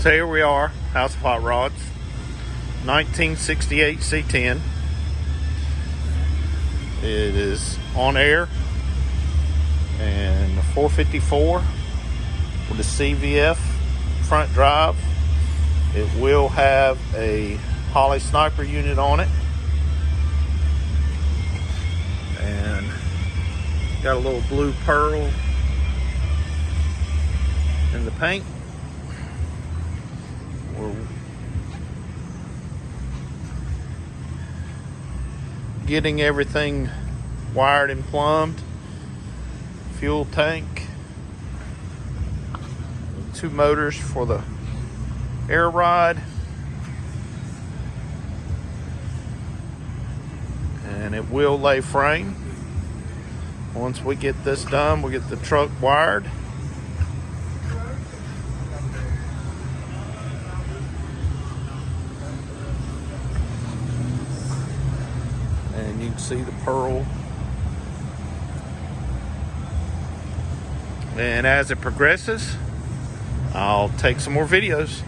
So here we are, House of Hot Rods, 1968 C10. It is on air and a 454 with a CVF front drive. It will have a Holley Sniper unit on it, and got a little blue pearl in the paint. We're getting everything wired and plumbed. Fuel tank, 2 motors for the air ride, and it will lay frame. Once we get this done, we'll get the truck wired. And you can see the pearl. And as it progresses, I'll take some more videos.